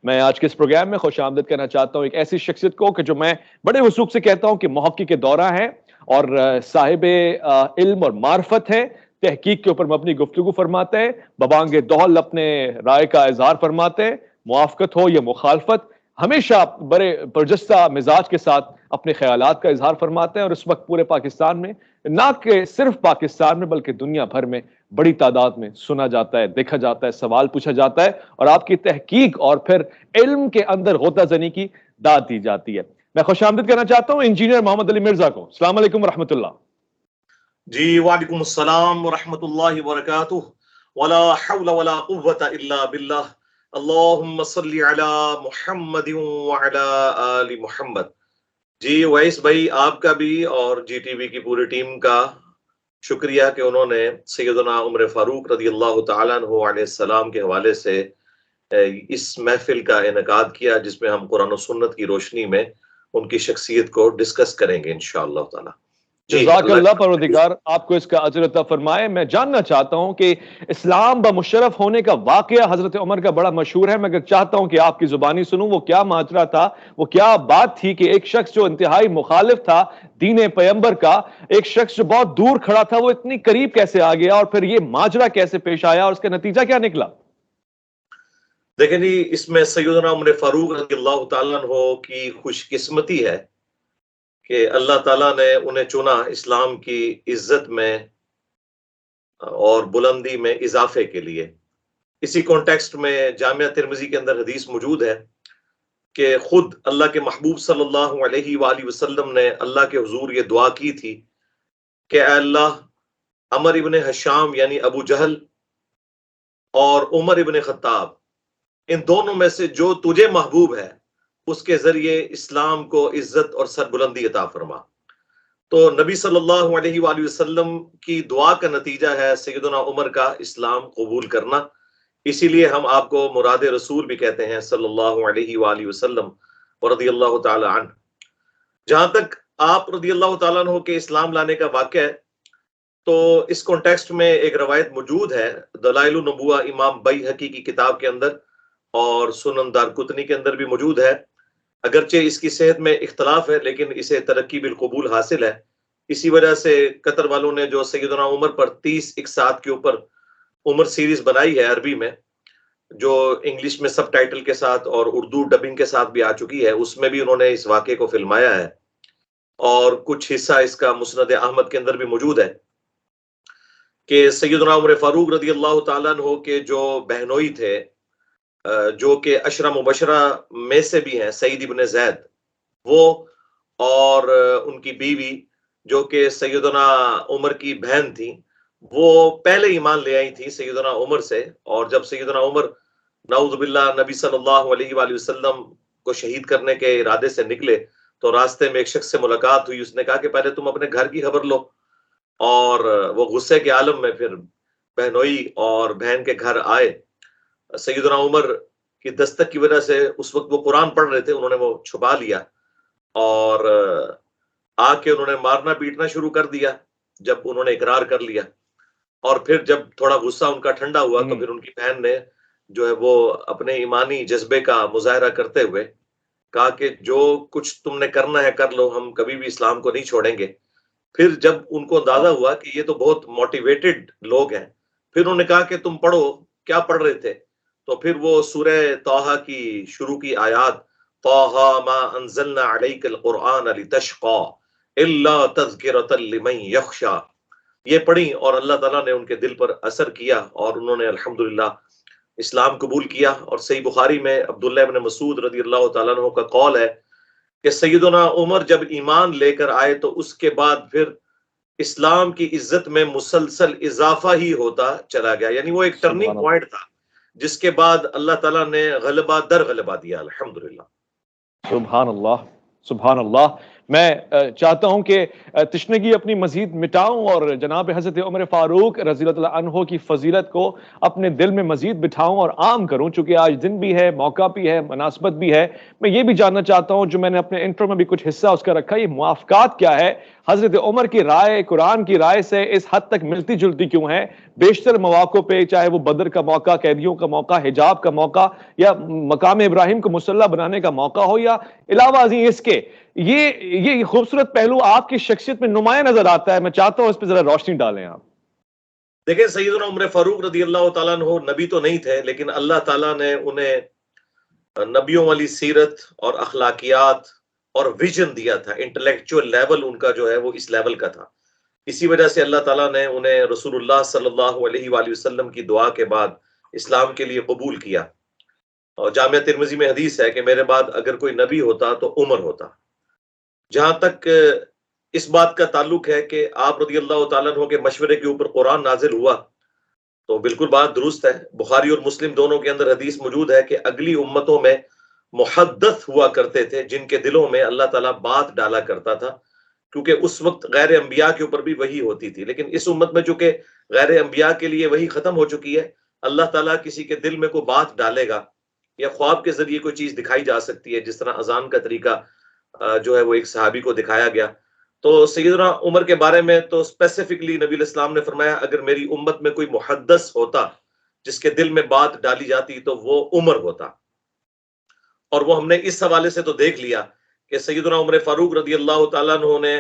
میں آج کے اس پروگرام میں خوش آمدید کرنا چاہتا ہوں ایک ایسی شخصیت کو کہ جو میں بڑے وثوق سے کہتا ہوں کہ محقق کے دورہ ہیں اور صاحب علم اور معرفت ہے، تحقیق کے اوپر مبنی گفتگو فرماتے ہیں، ببانگ دہل اپنے رائے کا اظہار فرماتے ہیں، موافقت ہو یا مخالفت ہمیشہ بڑے برجستہ مزاج کے ساتھ اپنے خیالات کا اظہار فرماتے ہیں، اور اس وقت پورے پاکستان میں نہ کہ صرف پاکستان میں بلکہ دنیا بھر میں بڑی تعداد میں سنا جاتا ہے، دیکھا جاتا ہے، سوال پوچھا جاتا ہے، اور آپ کی تحقیق اور پھر علم کے اندر غوطہ زنی کی داد دی جاتی ہے۔ میں خوش آمدید کرنا چاہتا ہوں انجینئر محمد علی مرزا کو۔ السلام علیکم ورحمۃ اللہ۔ جی وعلیکم السلام ورحمۃ اللہ وبرکاتہ۔ ولا حول ولا قوة الا باللہ۔ اللہم صلی علی محمد وعلی آل محمد۔ جی ویس بھائی، آپ کا بھی اور جی ٹی وی کی پوری ٹیم کا شکریہ کہ انہوں نے سیدنا عمر فاروق رضی اللہ تعالیٰ عنہ علیہ السلام کے حوالے سے اس محفل کا انعقاد کیا، جس میں ہم قرآن و سنت کی روشنی میں ان کی شخصیت کو ڈسکس کریں گے انشاءاللہ تعالی۔ جزاک اللہ پروردگار آپ کو اس کا اجر عطا فرمائے۔ میں جاننا چاہتا ہوں کہ اسلام بمشرف ہونے کا واقعہ حضرت عمر کا بڑا مشہور ہے، میں اگر چاہتا ہوں کہ آپ کی زبانی سنوں وہ کیا ماجرا تھا، وہ کیا بات تھی کہ ایک شخص جو انتہائی مخالف تھا دین پیغمبر کا، ایک شخص جو بہت دور کھڑا تھا، وہ اتنی قریب کیسے آ گیا، اور پھر یہ ماجرا کیسے پیش آیا اور اس کا نتیجہ کیا نکلا؟ دیکھیں جی، اس میں سیدنا عمر فاروق رضی اللہ تعالیٰ عنہ کی خوش قسمتی ہے کہ اللہ تعالیٰ نے انہیں چنا اسلام کی عزت میں اور بلندی میں اضافے کے لیے۔ اسی کانٹیکسٹ میں جامعہ ترمذی کے اندر حدیث موجود ہے کہ خود اللہ کے محبوب صلی اللہ علیہ وآلہ وسلم نے اللہ کے حضور یہ دعا کی تھی کہ اے اللہ، عمر ابن حشام یعنی ابو جہل اور عمر ابن خطاب، ان دونوں میں سے جو تجھے محبوب ہے اس کے ذریعے اسلام کو عزت اور سربلندی عطا فرما۔ تو نبی صلی اللہ علیہ وآلہ وسلم کی دعا کا نتیجہ ہے سیدنا عمر کا اسلام قبول کرنا۔ اسی لیے ہم آپ کو مراد رسول بھی کہتے ہیں صلی اللہ علیہ وآلہ وسلم رضی اللہ تعالی عنہ۔ جہاں تک آپ رضی اللہ تعالیٰ عنہ کے اسلام لانے کا واقعہ ہے، تو اس کانٹیکسٹ میں ایک روایت موجود ہے دلائل النبوہ امام بیہقی کی کتاب کے اندر اور سنن دارقطنی کے اندر بھی موجود ہے، اگرچہ اس کی صحت میں اختلاف ہے لیکن اسے ترقی بالقبول حاصل ہے۔ اسی وجہ سے قطر والوں نے جو سیدنا عمر پر 30 اقساط کے اوپر عمر سیریز بنائی ہے عربی میں، جو انگلش میں سب ٹائٹل کے ساتھ اور اردو ڈبنگ کے ساتھ بھی آ چکی ہے، اس میں بھی انہوں نے اس واقعے کو فلمایا ہے، اور کچھ حصہ اس کا مسند احمد کے اندر بھی موجود ہے کہ سیدنا عمر فاروق رضی اللہ تعالیٰ عنہ کے جو بہنوئی تھے، جو کہ عشرہ مبشرہ میں سے بھی ہیں، سعید ابن زید وہ، اور ان کی بیوی جو کہ سیدنا عمر کی بہن تھی، وہ پہلے ایمان لے آئی تھی سیدنا عمر سے، اور جب سیدنا عمر نعوذ باللہ نبی صلی اللہ علیہ وآلہ وسلم کو شہید کرنے کے ارادے سے نکلے تو راستے میں ایک شخص سے ملاقات ہوئی، اس نے کہا کہ پہلے تم اپنے گھر کی خبر لو، اور وہ غصے کے عالم میں پھر بہنوئی اور بہن کے گھر آئے۔ سیدنا عمر کی دستک کی وجہ سے اس وقت وہ قرآن پڑھ رہے تھے، انہوں نے وہ چھپا لیا اور آ کے انہوں نے مارنا پیٹنا شروع کر دیا جب انہوں نے اقرار کر لیا۔ اور پھر جب تھوڑا غصہ ان کا ٹھنڈا ہوا تو پھر ان کی بہن نے جو ہے وہ اپنے ایمانی جذبے کا مظاہرہ کرتے ہوئے کہا کہ جو کچھ تم نے کرنا ہے کر لو، ہم کبھی بھی اسلام کو نہیں چھوڑیں گے۔ پھر جب ان کو اندازہ ہوا کہ یہ تو بہت موٹیویٹڈ لوگ ہیں، پھر انہوں نے کہا کہ تم پڑھو، کیا پڑھ رہے تھے؟ تو پھر وہ سورہ طٰہٰ کی شروع کی آیات، طٰہٰ ما انزلنا علیک القرآن لتشقی الا تذکرۃ لمن یخشی، یہ پڑھی اور اللہ تعالیٰ نے ان کے دل پر اثر کیا اور انہوں نے الحمدللہ اسلام قبول کیا۔ اور صحیح بخاری میں عبداللہ ابن مسعود رضی اللہ تعالیٰ عنہ کا قول ہے کہ سیدنا عمر جب ایمان لے کر آئے تو اس کے بعد پھر اسلام کی عزت میں مسلسل اضافہ ہی ہوتا چلا گیا، یعنی وہ ایک ٹرننگ پوائنٹ تھا جس کے بعد اللہ تعالیٰ نے غلبہ در غلبہ دیا الحمدللہ۔ سبحان اللہ، سبحان اللہ۔ میں چاہتا ہوں کہ تشنگی اپنی مزید مٹاؤں اور جناب حضرت عمر فاروق رضی اللہ عنہ کی فضیلت کو اپنے دل میں مزید بٹھاؤں اور عام کروں، چونکہ آج دن بھی ہے، موقع بھی ہے، مناسبت بھی ہے۔ میں یہ بھی جاننا چاہتا ہوں، جو میں نے اپنے انٹرو میں بھی کچھ حصہ اس کا رکھا، یہ موافقات کیا ہے حضرت عمر کی رائے قرآن کی رائے سے اس حد تک ملتی جلتی کیوں ہے؟ بیشتر مواقع پہ، چاہے وہ بدر کا موقع، قیدیوں کا موقع، حجاب کا موقع، یا مقام ابراہیم کو مسلح بنانے کا موقع ہو، یا علاوہ ازیں اس کے، یہ خوبصورت پہلو آپ کی شخصیت میں نمایاں نظر آتا ہے. میں چاہتا ہوں اس پہ ذرا روشنی ڈالیں آپ. دیکھیں سیدنا عمر فاروق رضی اللہ تعالیٰ عنہ نبی تو نہیں تھے، لیکن اللہ تعالیٰ نے انہیں نبیوں والی سیرت اور اخلاقیات اور ویژن دیا تھا. انٹلیکچوئل لیول ان کا جو ہے وہ اس لیول کا تھا. اسی وجہ سے اللہ تعالیٰ نے انہیں رسول اللہ صلی اللہ علیہ وآلہ وسلم کی دعا کے بعد اسلام کے لیے قبول کیا. اور جامعہ ترمذی میں حدیث ہے کہ میرے بعد اگر کوئی نبی ہوتا تو عمر ہوتا. جہاں تک اس بات کا تعلق ہے کہ آپ رضی اللہ تعالیٰ عنہ کے مشورے کے اوپر قرآن نازل ہوا، تو بالکل بات درست ہے. بخاری اور مسلم دونوں کے اندر حدیث موجود ہے کہ اگلی امتوں میں محدث ہوا کرتے تھے جن کے دلوں میں اللہ تعالیٰ بات ڈالا کرتا تھا، کیونکہ اس وقت غیر انبیاء کے اوپر بھی وحی ہوتی تھی. لیکن اس امت میں چونکہ غیر انبیاء کے لیے وحی ختم ہو چکی ہے، اللہ تعالیٰ کسی کے دل میں کوئی بات ڈالے گا یا خواب کے ذریعے کوئی چیز دکھائی جا سکتی ہے، جس طرح اذان کا طریقہ جو ہے وہ ایک صحابی کو دکھایا گیا. تو سیدنا عمر کے بارے میں تو اسپیسیفکلی نبی علیہ السلام نے فرمایا اگر میری امت میں کوئی محدث ہوتا جس کے دل میں بات ڈالی جاتی تو وہ عمر ہوتا. اور وہ ہم نے اس حوالے سے تو دیکھ لیا کہ سیدنا عمر فاروق رضی اللہ تعالیٰ عنہ نے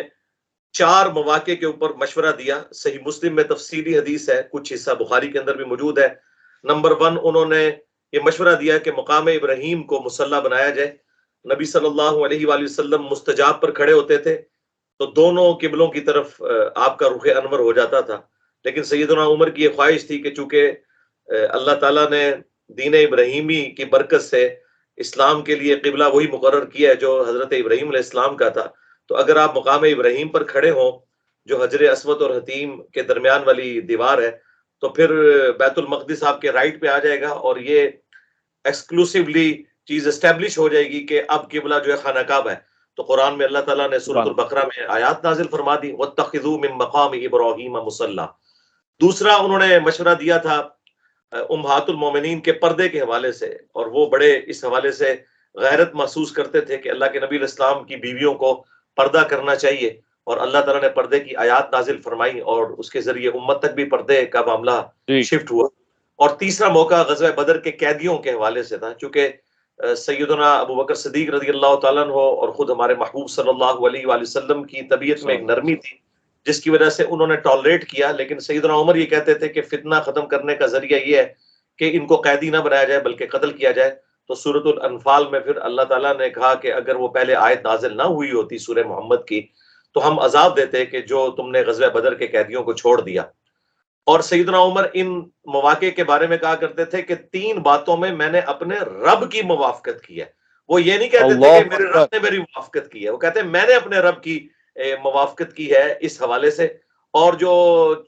4 مواقع کے اوپر مشورہ دیا. صحیح مسلم میں تفصیلی حدیث ہے، کچھ حصہ بخاری کے اندر بھی موجود ہے. نمبر 1 انہوں نے یہ مشورہ دیا کہ مقام ابراہیم کو مسلح بنایا جائے. نبی صلی اللہ علیہ وآلہ وسلم مستجاب پر کھڑے ہوتے تھے تو دونوں قبلوں کی طرف آپ کا رخ انور ہو جاتا تھا. لیکن سیدنا عمر کی یہ خواہش تھی کہ چونکہ اللہ تعالیٰ نے دین ابراہیمی کی برکت سے اسلام کے لیے قبلہ وہی مقرر کیا ہے جو حضرت ابراہیم علیہ السلام کا تھا، تو اگر آپ مقام ابراہیم پر کھڑے ہوں جو حجر اسود اور حتیم کے درمیان والی دیوار ہے، تو پھر بیت المقدس آپ کے رائٹ پہ آ جائے گا، اور یہ ایکسکلوسیولی چیز اسٹیبلش ہو جائے گی کہ اب قبلہ جو ہے خانہ کعبہ ہے. تو قرآن میں اللہ تعالیٰ نے سورۃ البقرہ میں آیات نازل فرما دی وَاتَّخِذُوا مِن مَقَامِ إِبْرَاهِيمَ مُصَلًّى. دوسرا انہوں نے مشورہ دیا تھا امہات المومنین کے پردے کے حوالے سے، اور وہ بڑے اس حوالے سے غیرت محسوس کرتے تھے کہ اللہ کے نبی علیہ السلام کی بیویوں کو پردہ کرنا چاہیے، اور اللہ تعالیٰ نے پردے کی آیات نازل فرمائی اور اس کے ذریعے امت تک بھی پردے کا معاملہ شفٹ ہوا. اور تیسرا موقع غزوہ بدر کے قیدیوں کے حوالے سے تھا، چونکہ سیدنا ابو بکر صدیق رضی اللہ تعالیٰ عنہ اور خود ہمارے محبوب صلی اللہ علیہ وآلہ وسلم کی طبیعت میں ایک نرمی تھی جس کی وجہ سے انہوں نے ٹالریٹ کیا. لیکن سیدنا عمر یہ کہتے تھے کہ فتنہ ختم کرنے کا ذریعہ یہ ہے کہ ان کو قیدی نہ بنایا جائے بلکہ قتل کیا جائے. تو سورۃ الانفال میں پھر اللہ تعالیٰ نے کہا کہ اگر وہ پہلے آیت نازل نہ ہوئی ہوتی سورہ محمد کی تو ہم عذاب دیتے کہ جو تم نے غزوہ بدر کے قیدیوں کو چھوڑ دیا. اور سیدنا عمر ان مواقع کے بارے میں کہا کرتے تھے کہ 3 باتوں میں میں نے اپنے رب کی موافقت کی ہے. وہ یہ نہیں کہتے تھے کہ میرے رب نے میری موافقت کی ہے، وہ کہتے ہیں میں نے اپنے رب کی موافقت کی ہے اس حوالے سے. اور جو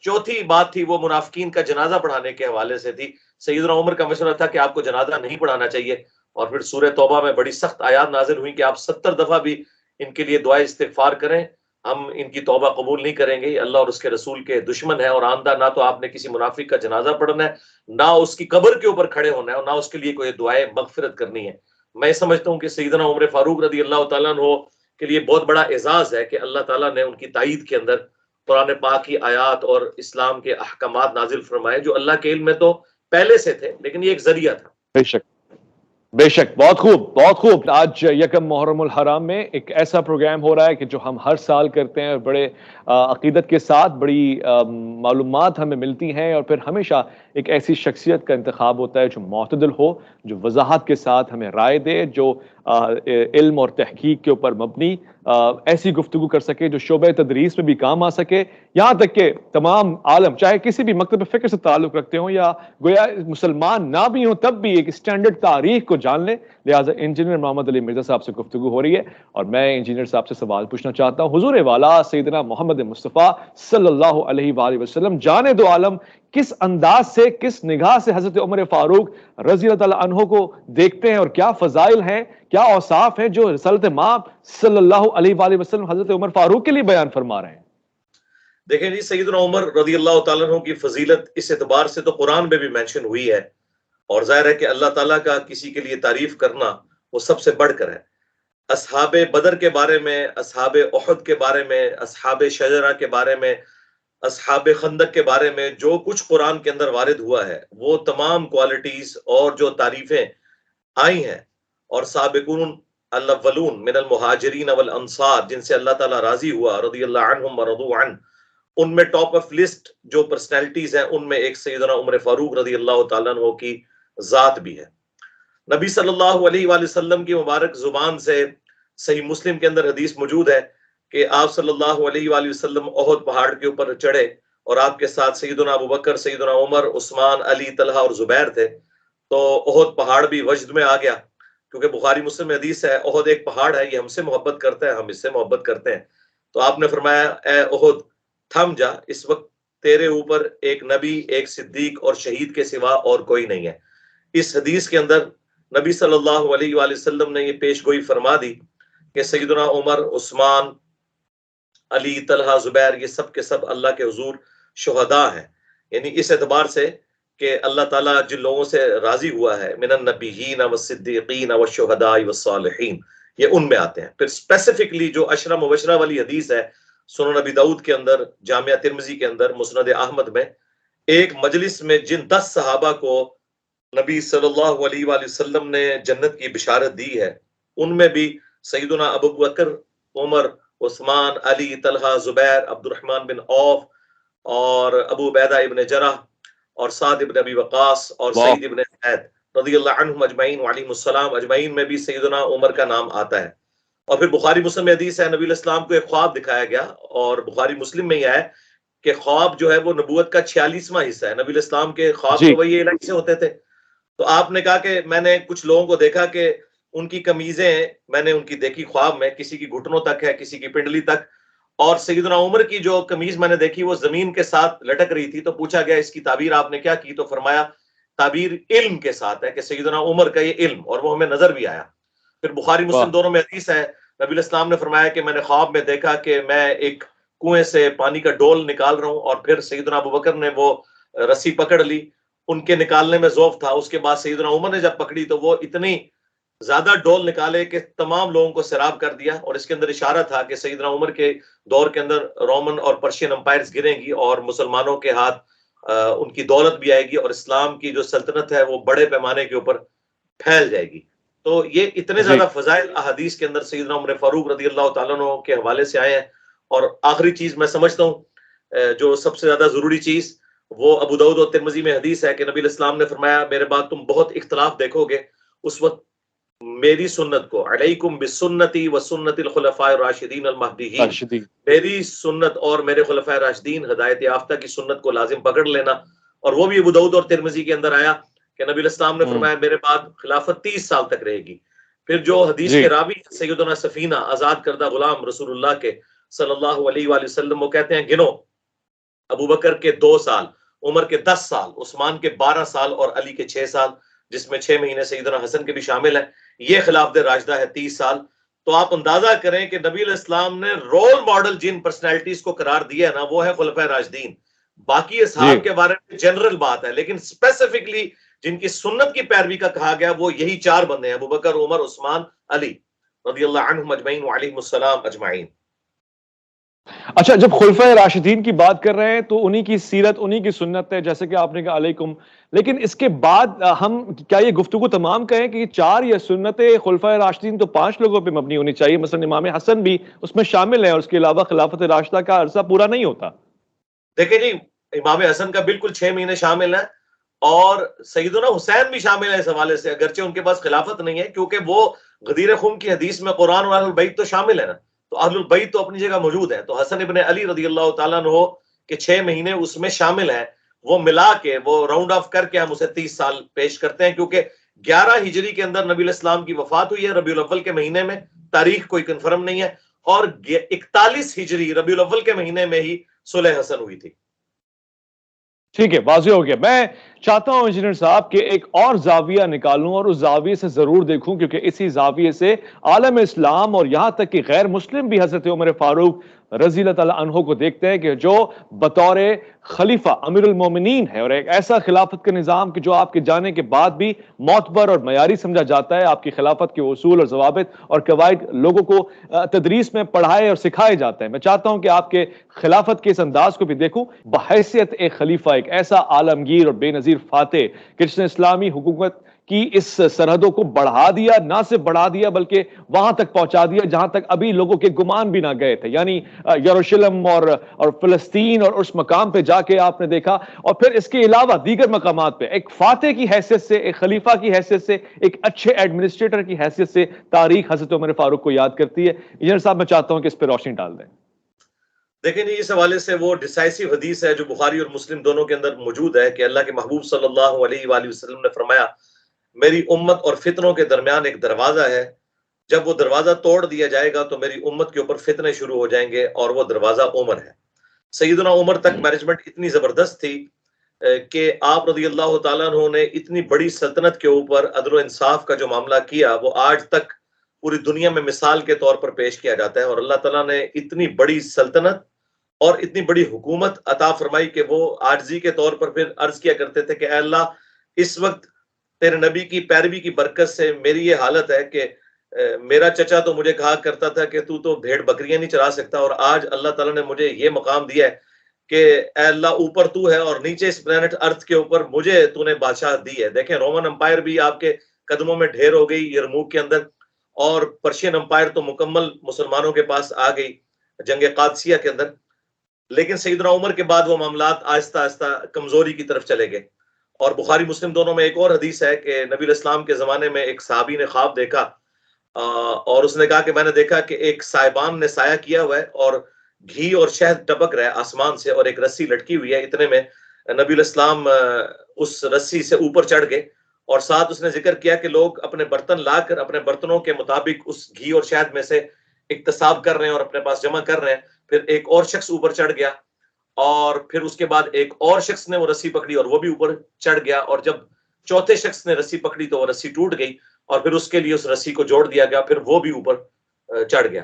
چوتھی بات تھی وہ منافقین کا جنازہ پڑھانے کے حوالے سے تھی. سیدنا عمر کا مشورہ تھا کہ آپ کو جنازہ نہیں پڑھانا چاہیے، اور پھر سورہ توبہ میں بڑی سخت آیات نازل ہوئی کہ آپ 70 دفعہ بھی ان کے لیے دعائے استغفار کریں، ہم ان کی توبہ قبول نہیں کریں گے، اللہ اور اس کے رسول کے دشمن ہے. اور آندہ نہ تو آپ نے کسی منافق کا جنازہ پڑھنا ہے، نہ اس کی قبر کے اوپر کھڑے ہونا ہے، اور نہ اس کے لیے کوئی دعائے مغفرت کرنی ہے. میں سمجھتا ہوں کہ سیدنا عمر فاروق رضی اللہ تعالیٰ عنہ کے لیے بہت بڑا اعزاز ہے کہ اللہ تعالیٰ نے ان کی تائید کے اندر قرآن پاک کی آیات اور اسلام کے احکامات نازل فرمائے جو اللہ کے علم میں تو پہلے سے تھے، لیکن یہ ایک ذریعہ تھا. بے شک بہت خوب بہت خوب. آج یکم محرم الحرام میں ایک ایسا پروگرام ہو رہا ہے کہ جو ہم ہر سال کرتے ہیں، بڑے عقیدت کے ساتھ بڑی معلومات ہمیں ملتی ہیں، اور پھر ہمیشہ ایک ایسی شخصیت کا انتخاب ہوتا ہے جو معتدل ہو، جو وضاحت کے ساتھ ہمیں رائے دے، جو علم اور تحقیق کے اوپر مبنی ایسی گفتگو کر سکے جو شعبہ تدریس میں بھی کام آ سکے، یہاں تک کہ تمام عالم چاہے کسی بھی مکتب فکر سے تعلق رکھتے ہوں یا گویا مسلمان نہ بھی ہوں تب بھی ایک اسٹینڈرڈ تاریخ کو جان لیں. لہٰذا انجینئر محمد علی مرزا صاحب سے گفتگو ہو رہی ہے، اور میں انجینئر صاحب سے سوال پوچھنا چاہتا ہوں. حضور والا سیدنا محمد مصطفیٰ صلی اللہ علیہ وآلہ وسلم جانے دو عالم کس انداز سے، کس نگاہ سے حضرت عمر فاروق رضی اللہ تعالیٰ عنہ کو دیکھتے ہیں، اور کیا فضائل ہیں، کیا اوصاف ہیں جو رسالت مآب صلی اللہ علیہ وآلہ وسلم حضرت عمر فاروق کے لیے بیان فرما رہے ہیں؟ دیکھیں جی، سیدنا عمر رضی اللہ تعالیٰ عنہ کی فضیلت اس اعتبار سے تو قرآن میں بھی مینشن ہوئی ہے، اور ظاہر ہے کہ اللہ تعالیٰ کا کسی کے لیے تعریف کرنا وہ سب سے بڑھ کر ہے. اصحاب بدر کے بارے میں، اصحاب احد کے بارے میں، اصحاب شجرہ کے بارے میں، اصحاب خندق کے بارے میں جو کچھ قرآن کے اندر وارد ہوا ہے، وہ تمام کوالٹیز اور جو تعریفیں آئی ہیں، اور سابقون الاولون من المہاجرین والانصار جن سے اللہ تعالیٰ راضی ہوا رضی اللہ عنہم ورضوا عنہ، ان میں ٹاپ آف لسٹ جو پرسنالٹیز ہیں ان میں ایک سیدنا عمر فاروق رضی اللہ تعالیٰ عنہ کی ذات بھی ہے۔ نبی صلی اللہ علیہ وآلہ وسلم کی مبارک زبان سے صحیح مسلم کے اندر حدیث موجود ہے کہ آپ صلی اللہ علیہ وآلہ وسلم احد پہاڑ کے اوپر چڑھے اور آپ کے ساتھ سیدنا ابو بکر، سیدنا عمر، عثمان، علی، طلحہ اور زبیر تھے، تو احد پہاڑ بھی وجد میں آ گیا، کیونکہ بخاری مسلم میں حدیث ہے احد ایک پہاڑ ہے، یہ ہم سے محبت کرتا ہے، ہم اس سے محبت کرتے ہیں۔ تو آپ نے فرمایا اے احد تھم جا، اس وقت تیرے اوپر ایک نبی، ایک صدیق اور شہید کے سوا اور کوئی نہیں ہے۔ اس حدیث کے اندر نبی صلی اللہ علیہ وآلہ وسلم نے یہ پیش گوئی فرما دی کہ سیدنا عمر، عثمان، علی، طلحہ، زبیر، یہ سب کے سب اللہ کے حضور شہداء ہیں، یعنی اس اعتبار سے کہ اللہ تعالیٰ جن لوگوں سے راضی ہوا ہے من النبیین والصدیقین والشہداء والصالحین، یہ ان میں آتے ہیں۔ پھر اسپیسیفکلی جو عشرہ مبشرہ والی حدیث ہے سنن نبی داؤد کے اندر، جامعہ ترمذی کے اندر، مسند احمد میں، ایک مجلس میں جن 10 صحابہ کو نبی صلی اللہ علیہ وآلہ وسلم نے جنت کی بشارت دی ہے، ان میں بھی سیدنا ابو بکر، عمر، عثمان، علی، طلحہ، زبیر، عبد الرحمن بن عوف اور ابو عبیدہ ابن جرح اور سعد ابن ابی وقاص اور سعید ابن زید رضی اللہ عنہم اجمعین وعلیہم السلام اجمعین میں بھی سیدنا عمر کا نام آتا ہے۔ اور پھر بخاری مسلم میں حدیث ہے نبی علیہ السلام کو ایک خواب دکھایا گیا، اور بخاری مسلم میں یہ ہے کہ خواب جو ہے وہ نبوت کا 46واں حصہ ہے۔ نبی علیہ السلام کے خواب تو وہی الگ سے ہوتے تھے، تو آپ نے کہا کہ میں نے کچھ لوگوں کو دیکھا کہ ان کی قمیضیں میں نے ان کی دیکھی خواب میں، کسی کی گھٹنوں تک ہے، کسی کی پنڈلی تک، اور سیدنا عمر کی جو قمیض میں نے دیکھی وہ زمین کے ساتھ لٹک رہی تھی۔ تو پوچھا گیا اس کی تعبیر آپ نے کیا کی؟ تو فرمایا تعبیر علم کے ساتھ ہے کہ سیدنا عمر کا یہ علم، اور وہ ہمیں نظر بھی آیا۔ پھر بخاری مسلم دونوں میں حدیث ہے، نبی علیہ السلام نے فرمایا کہ میں نے خواب میں دیکھا کہ میں ایک کنویں سے پانی کا ڈول نکال رہا ہوں، اور پھر سیدنا ابو بکر نے وہ رسی پکڑ لی، ان کے نکالنے میں ذوف تھا، اس کے بعد سیدنا عمر نے جب پکڑی تو وہ اتنی زیادہ ڈول نکالے کہ تمام لوگوں کو سیراب کر دیا، اور اس کے اندر اشارہ تھا کہ سیدنا عمر کے دور کے اندر رومن اور پرشین امپائرز گریں گی اور مسلمانوں کے ہاتھ ان کی دولت بھی آئے گی، اور اسلام کی جو سلطنت ہے وہ بڑے پیمانے کے اوپر پھیل جائے گی۔ تو یہ اتنے زیادہ فضائل احادیث کے اندر سیدنا عمر فاروق رضی اللہ تعالیٰ عنہ کے حوالے سے آئے ہیں۔ اور آخری چیز میں سمجھتا ہوں جو سب سے زیادہ ضروری چیز، وہ ابو داؤد اور ترمذی میں حدیث ہے کہ نبی علیہ السلام نے فرمایا میرے بعد تم بہت اختلاف دیکھو گے، اس وقت میری سنت کو، علیکم بسنتی و سنت الخلفاء الراشدین المہدیین، میری سنت اور میرے خلفاء راشدین ہدایت یافتہ کی سنت کو لازم پکڑ لینا۔ اور وہ بھی ابو داؤد اور ترمذی کے اندر آیا کہ نبی علیہ السلام نے فرمایا میرے بعد خلافت 30 سال تک رہے گی۔ پھر جو حدیث کے راوی سیدنا سفینہ، آزاد کردہ غلام رسول اللہ کے صلی اللہ علیہ وآلہ وسلم، وہ کہتے ہیں گنو، ابو بکر کے 2 سال، عمر کے 10 سال، عثمان کے 12 سال اور علی کے 6 سال، جس میں 6 مہینے سیدنا حسن کے بھی شامل ہیں، یہ خلافت راشدہ ہے 30 سال۔ تو آپ اندازہ کریں کہ نبی علیہ السلام نے رول ماڈل جن پرسنالٹیز کو قرار دیا ہے نا، وہ ہے خلفائے راشدین۔ باقی اصحاب کے بارے میں جنرل بات ہے، لیکن اسپیسیفکلی جن کی سنت کی پیروی کا کہا گیا وہ یہی 4 بندے ہیں، ابو بکر، عمر، عثمان، علی رضی اللہ عنہم اجمعین وعلیہم السلام اجمعین۔ اچھا، جب خلفائے راشدین کی بات کر رہے ہیں تو انہی کی سیرت، انہی کی سنت ہے، جیسے کہ آپ نے کہا علیکم، لیکن اس کے بعد ہم کیا یہ گفتگو تمام کہیں کہ یہ 4 یا سنت خلفائے راشدین تو 5 لوگوں پہ مبنی ہونی چاہیے؟ مثلا امام حسن بھی اس میں شامل ہے، اور اس کے علاوہ خلافت راشدہ کا عرصہ پورا نہیں ہوتا۔ دیکھیں جی، امام حسن کا بالکل 6 مہینے شامل ہے، اور سیدنا حسین بھی شامل ہے اس حوالے سے، اگرچہ ان کے پاس خلافت نہیں ہے، کیونکہ وہ غدیر خم کی حدیث میں قرآن اور اہل البیت تو شامل ہے نا، تو اہل البیت تو اپنی جگہ موجود ہے۔ تو حسن ابن علی رضی اللہ تعالیٰ عنہ کے 6 مہینے اس میں شامل ہیں، وہ ملا کے، وہ راؤنڈ آف کر کے ہم اسے 30 سال پیش کرتے ہیں، کیونکہ 11 ہجری کے اندر نبی علیہ السلام کی وفات ہوئی ہے ربیع الاول کے مہینے میں، تاریخ کوئی کنفرم نہیں ہے، اور 41 ہجری ربیع الاول کے مہینے میں ہی صلح حسن ہوئی تھی۔ ٹھیک ہے، واضح ہو گیا۔ میں چاہتا ہوں انجینئر صاحب کہ ایک اور زاویہ نکالوں اور اس زاویے سے ضرور دیکھوں، کیونکہ اسی زاویے سے عالم اسلام اور یہاں تک کہ غیر مسلم بھی حضرت عمر فاروق رضی اللہ تعالیٰ عنہ کو دیکھتے ہیں کہ جو بطور خلیفہ امیر المومنین ہے اور ایک ایسا خلافت کا نظام کہ جو آپ کے جانے کے بعد بھی معتبر اور معیاری سمجھا جاتا ہے، آپ کی خلافت کے اصول اور ضوابط اور قواعد لوگوں کو تدریس میں پڑھائے اور سکھائے جاتے ہیں۔ میں چاہتا ہوں کہ آپ کے خلافت کے اس انداز کو بھی دیکھوں بحیثیت ایک خلیفہ، ایک ایسا عالمگیر اور بے نظیر فاتح کہ جس نے اسلامی حکومت کی اس سرحدوں کو بڑھا دیا، نہ صرف بڑھا دیا بلکہ وہاں تک پہنچا دیا جہاں تک ابھی لوگوں کے گمان بھی نہ گئے تھے، یعنی یروشلم اور فلسطین اور اس مقام پہ جا کے آپ نے دیکھا، اور پھر اس کے علاوہ دیگر مقامات پہ ایک فاتح کی حیثیت سے، ایک خلیفہ کی حیثیت سے، ایک اچھے ایڈمنسٹریٹر کی حیثیت سے تاریخ حضرت عمر فاروق کو یاد کرتی ہے۔ انجینئر صاحب میں چاہتا ہوں کہ اس پہ روشنی ڈال دیں۔ دیکھیں جی، اس حوالے سے وہ ڈیسائسو حدیث ہے جو بخاری اور مسلم دونوں کے اندر موجود ہے کہ اللہ کے محبوب صلی اللہ علیہ وآلہ وسلم نے فرمایا میری امت اور فتنوں کے درمیان ایک دروازہ ہے، جب وہ دروازہ توڑ دیا جائے گا تو میری امت کے اوپر فتنے شروع ہو جائیں گے، اور وہ دروازہ عمر ہے۔ سیدنا عمر تک مینجمنٹ اتنی زبردست تھی کہ آپ رضی اللہ تعالیٰ عنہ نے اتنی بڑی سلطنت کے اوپر عدل و انصاف کا جو معاملہ کیا وہ آج تک پوری دنیا میں مثال کے طور پر پیش کیا جاتا ہے، اور اللہ تعالیٰ نے اتنی بڑی سلطنت اور اتنی بڑی حکومت عطا فرمائی کہ وہ عاجزی کے طور پر پھر عرض کیا کرتے تھے کہ اے اللہ، اس وقت تیرے نبی کی پیروی کی برکت سے میری یہ حالت ہے کہ میرا چچا تو مجھے کہا کرتا تھا کہ تو بھیڑ بکریاں نہیں چرا سکتا، اور آج اللہ تعالیٰ نے مجھے یہ مقام دیا ہے کہ اے اللہ اوپر تو ہے اور نیچے اس پلانٹ ارتھ کے اوپر مجھے تو نے بادشاہ دی ہے۔ دیکھیں رومن امپائر بھی آپ کے قدموں میں ڈھیر ہو گئی یرموک کے اندر، اور پرشین امپائر تو مکمل مسلمانوں کے پاس آ گئی جنگ قادسیہ کے اندر، لیکن سیدنا عمر کے بعد وہ معاملات آہستہ آہستہ کمزوری کی طرف چلے گئے۔ اور بخاری مسلم دونوں میں ایک اور حدیث ہے کہ نبی علیہ السلام کے زمانے میں ایک صحابی نے خواب دیکھا، اور اس نے کہا کہ میں نے دیکھا کہ ایک سائبان نے سایہ کیا ہوا ہے اور گھی اور شہد ٹپک رہا ہے آسمان سے، اور ایک رسی لٹکی ہوئی ہے، اتنے میں نبی علیہ السلام اس رسی سے اوپر چڑھ گئے، اور ساتھ اس نے ذکر کیا کہ لوگ اپنے برتن لا کر اپنے برتنوں کے مطابق اس گھی اور شہد میں سے اکتساب کر رہے ہیں اور اپنے پاس جمع کر رہے ہیں۔ پھر ایک اور شخص اوپر چڑھ گیا، اور پھر اس کے بعد ایک اور شخص نے وہ رسی پکڑی اور وہ بھی اوپر چڑھ گیا، اور جب چوتھے شخص نے رسی پکڑی تو وہ رسی ٹوٹ گئی، اور پھر اس کے لیے اس رسی کو جوڑ دیا گیا، پھر وہ بھی اوپر چڑھ گیا۔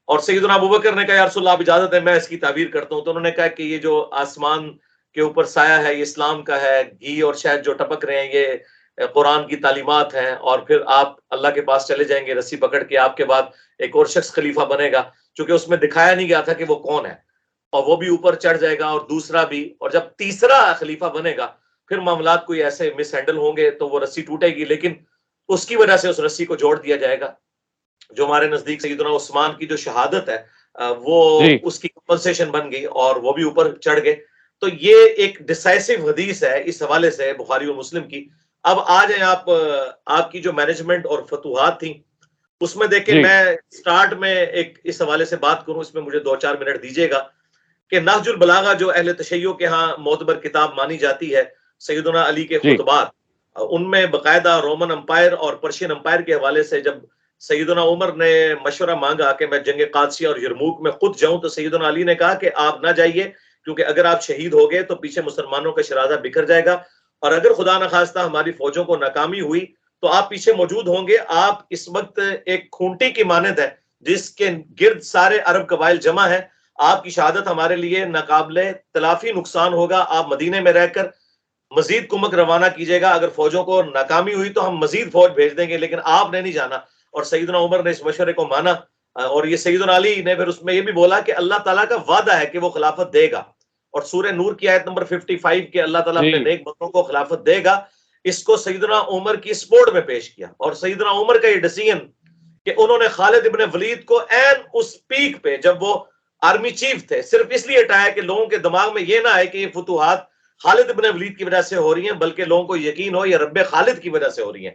اور سیدنا ابوبکر نے کہا یا رسول اللہ آپ اجازت ہے میں اس کی تعبیر کرتا ہوں، تو انہوں نے کہا کہ یہ جو آسمان کے اوپر سایہ ہے یہ اسلام کا ہے، گھی اور شہد جو ٹپک رہے ہیں یہ قرآن کی تعلیمات ہیں، اور پھر آپ اللہ کے پاس چلے جائیں گے رسی پکڑ کے، آپ کے بعد ایک اور شخص خلیفہ بنے گا، چونکہ اس میں دکھایا نہیں گیا تھا کہ وہ کون ہے، اور وہ بھی اوپر چڑھ جائے گا اور دوسرا بھی، اور جب تیسرا خلیفہ بنے گا پھر معاملات کوئی ایسے مس ہینڈل ہوں گے تو وہ رسی ٹوٹے گی، لیکن اس کی وجہ سے اس رسی کو جوڑ دیا جائے گا، جو ہمارے نزدیک سیدنا عثمان کی جو شہادت ہے وہ اس کی کمپنسیشن بن گئی اور وہ بھی اوپر چڑھ گئے۔ تو یہ ایک ڈیسائسو حدیث ہے اس حوالے سے بخاری و مسلم کی۔ اب آ جائیں آپ کی جو مینجمنٹ اور فتوحات تھیں اس میں دیکھیں، میں سٹارٹ میں ایک اس حوالے سے بات کروں، اس میں مجھے 2-4 منٹ دیجیے گا کہ نہج البلاغہ جو اہل تشیع کے ہاں معتبر کتاب مانی جاتی ہے، سیدنا علی کے خطبات، ان میں باقاعدہ رومن امپائر اور پرشین امپائر کے حوالے سے جب سیدنا عمر نے مشورہ مانگا کہ میں جنگ قادسیہ اور یرموک میں خود جاؤں، تو سیدنا علی نے کہا کہ آپ نہ جائیے، کیونکہ اگر آپ شہید ہو گئے تو پیچھے مسلمانوں کا شرازہ بکھر جائے گا، اور اگر خدا نخواستہ ہماری فوجوں کو ناکامی ہوئی تو آپ پیچھے موجود ہوں گے۔ آپ اس وقت ایک کھونٹی کی مانند ہے جس کے گرد سارے عرب قبائل جمع ہیں، آپ کی شہادت ہمارے لیے ناقابل تلافی نقصان ہوگا، آپ مدینے میں رہ کر مزید کمک روانہ کیجیے گا، اگر فوجوں کو ناکامی ہوئی تو ہم مزید فوج بھیج دیں گے، لیکن آپ نے نہیں جانا۔ اور سیدنا عمر نے اس مشورے کو مانا، اور یہ سیدنا علی نے پھر اس میں یہ بھی بولا کہ اللہ تعالیٰ کا وعدہ ہے کہ وہ خلافت دے گا، اور سورہ نور کی آیت نمبر 55 کہ اللہ تعالیٰ اپنے نیک بندوں کو خلافت دے گا، اس کو سیدنا عمر کی سپورٹ میں پیش کیا۔ اور سیدنا عمر کا یہ ڈیسیژن کہ انہوں نے خالد ابن ولید کو این اس پیک پہ جب وہ آرمی چیف تھے صرف اس لیے ہٹایا کہ لوگوں کے دماغ میں یہ نہ آئے کہ یہ فتوحات خالد ابن ولید کی وجہ سے ہو رہی ہیں، بلکہ لوگوں کو یقین ہو یہ رب خالد کی وجہ سے ہو رہی ہیں۔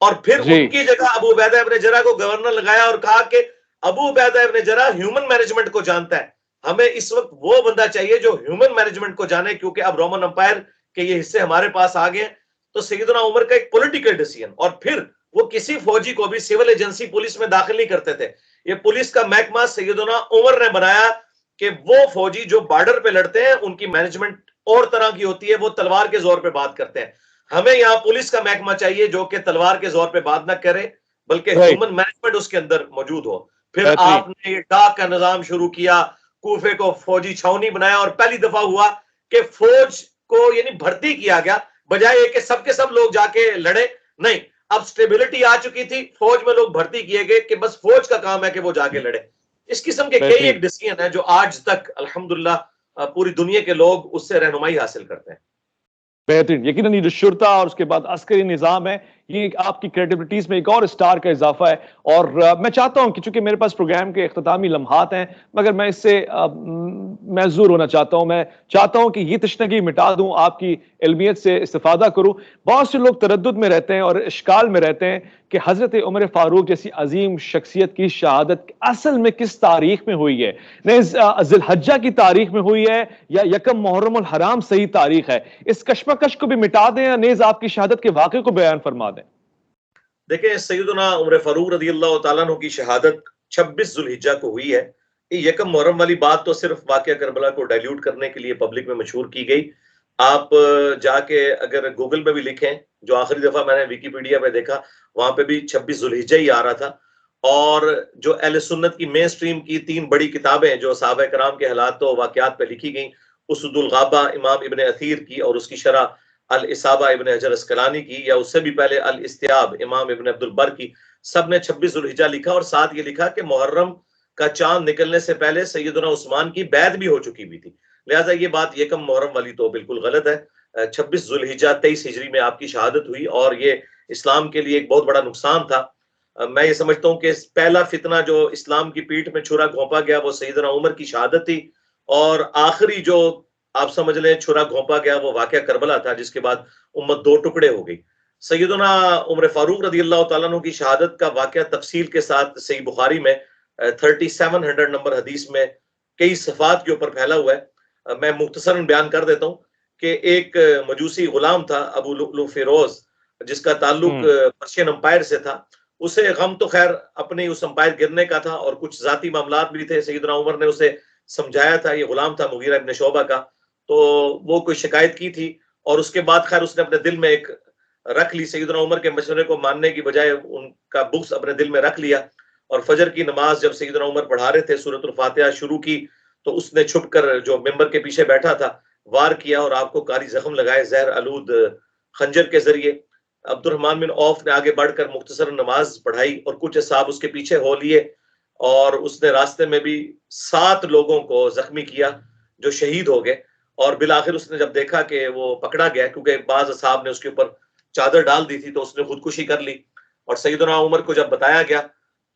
اور پھر ان کی جگہ ابو عبیدہ ابن جرح کو گورنر لگایا اور کہا کہ ابو عبیدہ ابن جرح ہیومن مینجمنٹ کو جانتا ہے، ہمیں اس وقت وہ بندہ چاہیے جو ہیومن مینجمنٹ کو جانے، کیونکہ اب رومن امپائر کے یہ حصے ہمارے پاس آ گئے ہیں۔ تو سیدنا عمر کا ایک پولیٹیکل ڈیسیژن، اور پھر وہ کسی فوجی کو بھی سول ایجنسی پولیس میں داخل نہیں کرتے تھے، یہ پولیس کا محکمہ سیدنا عمر نے بنایا کہ وہ فوجی جو بارڈر پہ لڑتے ہیں ان کی مینجمنٹ اور طرح کی ہوتی ہے، وہ تلوار کے زور پہ بات کرتے ہیں، ہمیں یہاں پولیس کا محکمہ چاہیے جو کہ تلوار کے زور پہ بات نہ کرے بلکہ ہیومن مینجمنٹ اس کے اندر موجود ہو۔ پھر آپ نے یہ ڈاک کا نظام شروع کیا، کوفے کو فوجی چھاونی بنایا اور پہلی دفعہ ہوا کہ فوج کو یعنی بھرتی کیا گیا بجائے کہ سب کے سب لوگ جا کے لڑے. نہیں، اب سٹیبلٹی آ چکی تھی، فوج میں لوگ بھرتی کیے گئے کہ بس فوج کا کام ہے کہ وہ جا کے لڑے. اس قسم کے کئی ایک ڈسیزن ہیں جو آج تک الحمدللہ پوری دنیا کے لوگ اس سے رہنمائی حاصل کرتے ہیں. بہترین. یقیناً یہ جو شرطہ اور اس کے بعد عسکری نظام ہے، یہ آپ کی کریڈیبلٹیز میں ایک اور اسٹار کا اضافہ ہے. اور میں چاہتا ہوں کہ چونکہ میرے پاس پروگرام کے اختتامی لمحات ہیں، مگر میں اس سے محظور ہونا چاہتا ہوں. میں چاہتا ہوں کہ یہ تشنگی مٹا دوں، آپ کی علمیت سے استفادہ کروں. بہت سے لوگ تردد میں رہتے ہیں اور اشکال میں رہتے ہیں کہ حضرت عمر فاروق جیسی عظیم شخصیت کی شہادت اصل میں کس تاریخ میں ہوئی ہے. ذی الحجہ کی تاریخ میں ہوئی ہے یا یکم محرم الحرام صحیح تاریخ ہے؟ اس کشمکش کو بھی مٹا دیں یا نیز آپ کی شہادت کے واقعے کو بیان فرما دیں. دیکھیں، سیدنا عمر فاروق رضی اللہ تعالیٰ عنہ کی شہادت 26 ذی الحجہ کو ہوئی ہے. یہ یکم محرم والی بات تو صرف واقعہ کربلا کو ڈائلیوٹ کرنے کے لیے پبلک میں مشہور کی گئی. آپ جا کے اگر گوگل پہ بھی لکھیں، جو آخری دفعہ میں نے ویکیپیڈیا پہ دیکھا وہاں پہ بھی 26 ذی الحجہ ہی آ رہا تھا. اور جو اہل سنت کی مین سٹریم کی 3 بڑی کتابیں جو صحابہ کرام کے حالات و واقعات پہ لکھی گئیں، اسد الغابہ امام ابن اثیر کی اور اس کی شرح الاصابہ ابن حجر اسقلانی کی، یا اس سے بھی پہلے الاستیاب امام ابن عبد البر کی، سب نے 26 ذی الحجہ لکھا. اور ساتھ یہ لکھا کہ محرم کا چاند نکلنے سے پہلے سیدنا عثمان کی بیعت بھی ہو چکی ہوئی تھی. لہٰذا یہ بات یکم محرم والی تو بالکل غلط ہے. 26 ذی الحجہ 23 ہجری میں آپ کی شہادت ہوئی اور یہ اسلام کے لیے ایک بہت بڑا نقصان تھا. میں یہ سمجھتا ہوں کہ پہلا فتنہ جو اسلام کی پیٹھ میں چھرا گھونپا گیا وہ سیدنا عمر کی شہادت تھی، اور آخری جو آپ سمجھ لیں چھرا گھونپا گیا وہ واقعہ کربلا تھا، جس کے بعد امت 2 ٹکڑے ہو گئی. سیدنا عمر فاروق رضی اللہ تعالیٰ عنہ کی شہادت کا واقعہ تفصیل کے ساتھ صحیح بخاری میں 3700 نمبر حدیث میں کئی صفحات کے اوپر پھیلا ہوا ہے. میں مختصراً بیان کر دیتا ہوں کہ ایک مجوسی غلام تھا ابو لؤلؤ فیروز، جس کا تعلق پرشین امپائر سے تھا. اسے غم تو خیر اپنی اس امپائر گرنے کا تھا اور کچھ ذاتی معاملات بھی تھے. سیدنا عمر نے اسے سمجھایا تھا، یہ غلام تھا مغیرہ ابن شعبہ کا، تو وہ کوئی شکایت کی تھی اور اس کے بعد خیر اس نے اپنے دل میں ایک رکھ لی. سیدنا عمر کے مشورے کو ماننے کی بجائے ان کا بغض اپنے دل میں رکھ لیا، اور فجر کی نماز جب سیدنا عمر پڑھا رہے تھے سورۃ الفاتحہ شروع کی تو اس نے چھپ کر جو ممبر کے پیچھے بیٹھا تھا وار کیا اور آپ کو کاری زخم لگائے زہر آلود خنجر کے ذریعے. عبد الرحمن بن عوف نے آگے بڑھ کر مختصر نماز پڑھائی اور کچھ اصحاب اس کے پیچھے ہو لیے، اور اس نے راستے میں بھی 7 لوگوں کو زخمی کیا جو شہید ہو گئے. اور بالآخر اس نے جب دیکھا کہ وہ پکڑا گیا، کیونکہ بعض اصحاب نے اس کے اوپر چادر ڈال دی تھی، تو اس نے خودکشی کر لی. اور سیدنا عمر کو جب بتایا گیا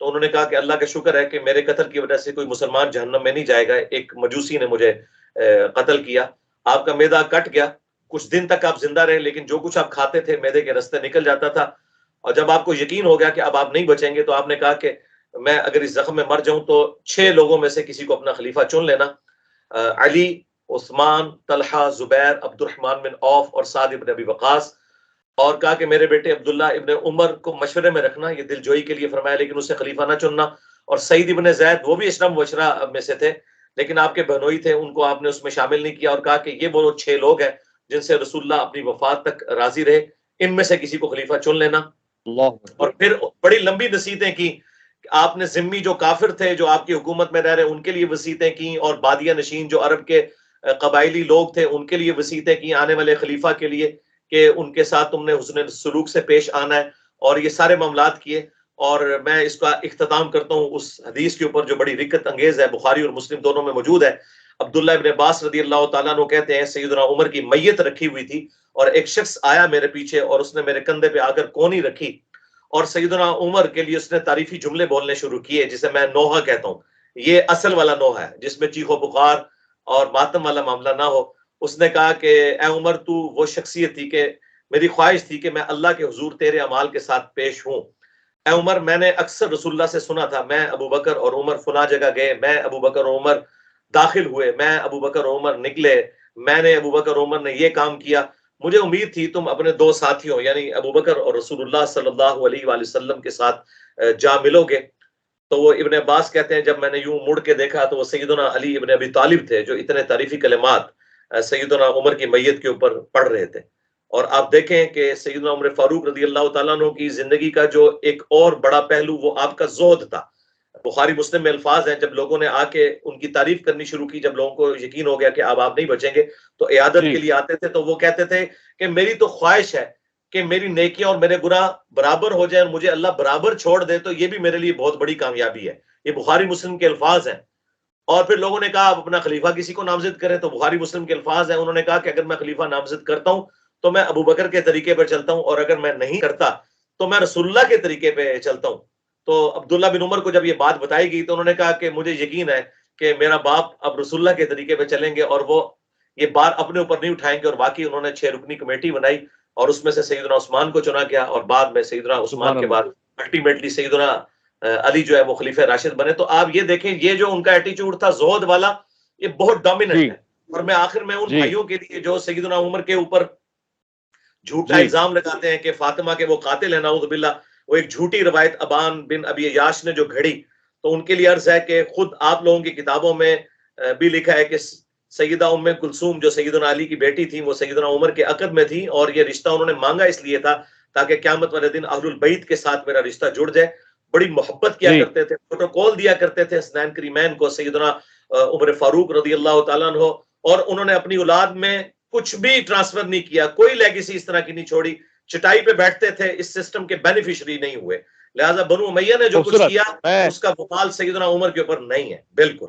تو انہوں نے کہا کہ اللہ کا شکر ہے کہ میرے قتل کی وجہ سے کوئی مسلمان جہنم میں نہیں جائے گا، ایک مجوسی نے مجھے قتل کیا. آپ کا معدہ کٹ گیا، کچھ دن تک آپ زندہ رہے، لیکن جو کچھ آپ کھاتے تھے معدے کے رستے نکل جاتا تھا. اور جب آپ کو یقین ہو گیا کہ اب آپ نہیں بچیں گے تو آپ نے کہا کہ میں اگر اس زخم میں مر جاؤں تو 6 لوگوں میں سے کسی کو اپنا خلیفہ چن لینا، علی، عثمان، طلحہ، زبیر، عبد الرحمن بن عوف اور سعد بن ابی وقاص. اور کہا کہ میرے بیٹے عبداللہ ابن عمر کو مشورے میں رکھنا، یہ دل جوئی کے لیے فرمایا، لیکن اسے خلیفہ نہ چننا. اور سعید ابن زید وہ بھی اشرا مبشرہ میں سے تھے، لیکن آپ کے بہنوئی تھے، ان کو آپ نے اس میں شامل نہیں کیا، اور کہا کہ یہ وہ 6 لوگ ہیں جن سے رسول اللہ اپنی وفات تک راضی رہے، ان میں سے کسی کو خلیفہ چن لینا. اور پھر بڑی لمبی نصیحتیں کی. آپ نے ذمی جو کافر تھے جو آپ کی حکومت میں رہ رہے ان کے لیے وصیتیں کی، اور بادیہ نشین جو عرب کے قبائلی لوگ تھے ان کے لیے وصیتیں کی آنے والے خلیفہ کے لیے کہ ان کے ساتھ تم نے حسن سلوک سے پیش آنا ہے، اور یہ سارے معاملات کیے. اور میں اس کا اختتام کرتا ہوں اس حدیث کے اوپر جو بڑی رکت انگیز ہے، بخاری اور مسلم دونوں میں موجود ہے. عبداللہ ابن عباس رضی اللہ تعالیٰ عنہ کہتے ہیں سیدنا عمر کی میت رکھی ہوئی تھی اور ایک شخص آیا میرے پیچھے اور اس نے میرے کندھے پہ آ کر کونی رکھی اور سیدنا عمر کے لیے اس نے تعریفی جملے بولنے شروع کیے، جسے میں نوحہ کہتا ہوں. یہ اصل والا نوحہ ہے جس میں چیخ و پکار اور ماتم والا معاملہ نہ ہو. اس نے کہا کہ اے عمر، تو وہ شخصیت تھی کہ میری خواہش تھی کہ میں اللہ کے حضور تیرے اعمال کے ساتھ پیش ہوں. اے عمر، میں نے اکثر رسول اللہ سے سنا تھا، میں ابو بکر اور عمر فلاں جگہ گئے، میں ابو بکر اور عمر داخل ہوئے، میں ابو بکر اور عمر نکلے، میں نے ابو بکر اور عمر نے یہ کام کیا. مجھے امید تھی تم اپنے 2 ساتھیوں یعنی ابو بکر اور رسول اللہ صلی اللہ علیہ وآلہ وسلم کے ساتھ جا ملو گے. تو وہ ابن عباس کہتے ہیں جب میں نے یوں مڑ کے دیکھا تو وہ سیدنا علی ابن ابی طالب تھے جو اتنے تعریفی کلمات سیدنا عمر کی میت کے اوپر پڑھ رہے تھے. اور آپ دیکھیں کہ سیدنا عمر فاروق رضی اللہ تعالیٰ عنہ کی زندگی کا جو ایک اور بڑا پہلو وہ آپ کا زہد تھا. بخاری مسلم میں الفاظ ہیں، جب لوگوں نے آ کے ان کی تعریف کرنی شروع کی، جب لوگوں کو یقین ہو گیا کہ اب آپ نہیں بچیں گے، تو عیادت جی کے لیے آتے تھے تو وہ کہتے تھے کہ میری تو خواہش ہے کہ میری نیکیاں اور میرے گناہ برابر ہو جائیں اور مجھے اللہ برابر چھوڑ دے، تو یہ بھی میرے لیے بہت بڑی کامیابی ہے۔ یہ بخاری مسلم کے الفاظ ہیں۔ اور پھر لوگوں نے کہا آپ اپنا خلیفہ کسی کو نامزد کریں، تو بخاری مسلم کے الفاظ ہیں، انہوں نے کہا کہ اگر میں خلیفہ نامزد کرتا ہوں تو میں ابو بکر کے طریقے پر چلتا ہوں، اور اگر میں نہیں کرتا تو میں رسول اللہ کے طریقے پہ چلتا ہوں۔ تو عبداللہ بن عمر کو جب یہ بات بتائی گئی تو انہوں نے کہا کہ مجھے یقین ہے کہ میرا باپ اب رسول اللہ کے طریقے پہ چلیں گے اور وہ یہ بات اپنے اوپر نہیں اٹھائیں گے، اور باقی انہوں نے 6 رکنی کمیٹی بنائی اور اس میں سے سیدنا عثمان کو چنا گیا، اور بعد میں سیدنا عثمان سبحان کے بعد اللہ۔ الٹیمیٹلی سیدنا علی جو ہے وہ خلیفہ راشد بنے۔ تو آپ یہ دیکھیں یہ جو ان کا ایٹیچیوڈ تھا زہد والا، یہ بہت ڈومیننٹ جی ہے۔ اور میں آخر میں ان جی بھائیوں کے لیے جو سیدنا عمر کے اوپر جھوٹا جی الزام لگاتے ہیں کہ فاطمہ کے وہ قاتل ہیں نعوذ باللہ، وہ ایک جھوٹی روایت ابان بن ابی عیاش نے جو گھڑی، تو ان کے لیے عرض ہے کہ خود آپ لوگوں کی کتابوں میں بھی لکھا ہے کہ سیدہ ام کلثوم جو سیدنا علی کی بیٹی تھی وہ سیدنا عمر کے عقد میں تھی، اور یہ رشتہ انہوں نے مانگا اس لیے تھا تاکہ قیامت والے دن اہل البیت کے ساتھ میرا رشتہ جڑ جائے۔ بڑی محبت کیا جی کرتے تھے، پروٹوکول دیا کرتے تھے حسنین کریمین کو، سیدنا عمر فاروق رضی اللہ تعالیٰ عنہ، اور انہوں نے اپنی اولاد میں کچھ بھی ٹرانسفر نہیں کیا، کوئی لیگیسی اس طرح کی نہیں چھوڑی، چٹائی پہ بیٹھتے تھے، اس سسٹم کے بینیفیشری نہیں ہوئے۔ لہٰذا بنو امیہ نے جو کچھ خوبصورت۔ کیا میں اس کا وبال سیدنا عمر کے اوپر نہیں ہے۔ بالکل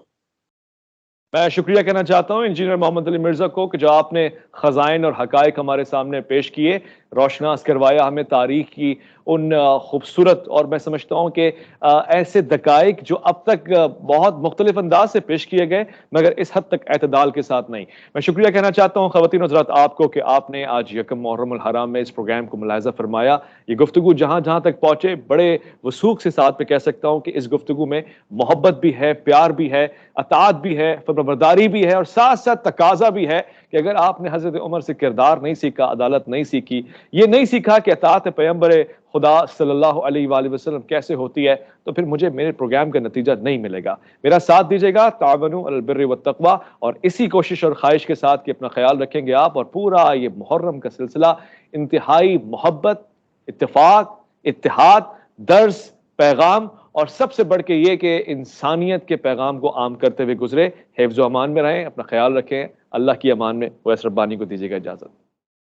میں شکریہ کہنا چاہتا ہوں انجینئر محمد علی مرزا کو کہ جو آپ نے خزائن اور حقائق ہمارے سامنے پیش کیے، روشناس کروایا ہمیں تاریخ کی ان خوبصورت، اور میں سمجھتا ہوں کہ ایسے دقائق جو اب تک بہت مختلف انداز سے پیش کیے گئے مگر اس حد تک اعتدال کے ساتھ نہیں۔ میں شکریہ کہنا چاہتا ہوں خواتین و حضرات آپ کو کہ آپ نے آج یکم محرم الحرام میں اس پروگرام کو ملاحظہ فرمایا۔ یہ گفتگو جہاں جہاں تک پہنچے بڑے وثوق سے ساتھ میں کہہ سکتا ہوں کہ اس گفتگو میں محبت بھی ہے، پیار بھی ہے، اطاعت بھی ہے، فرمانبرداری بھی ہے، اور ساتھ ساتھ تقاضا بھی ہے کہ اگر آپ نے حضرت عمر سے کردار نہیں سیکھا، عدالت نہیں سیکھی، یہ نہیں سیکھا کہ اطاعت پیغمبر خدا صلی اللہ علیہ وآلہ وسلم کیسے ہوتی ہے، تو پھر مجھے میرے پروگرام کا نتیجہ نہیں ملے گا۔ میرا ساتھ دیجیے گا، تعاونوا علی البر والتقوی، اور اسی کوشش اور خواہش کے ساتھ کہ اپنا خیال رکھیں گے آپ، اور پورا یہ محرم کا سلسلہ انتہائی محبت، اتفاق، اتحاد، درس، پیغام، اور سب سے بڑھ کے یہ کہ انسانیت کے پیغام کو عام کرتے ہوئے گزرے۔ حفظ و امان میں رہیں، اپنا خیال رکھیں، اللہ کی امان میں۔ ویس ربانی کو دیجیے گا اجازت۔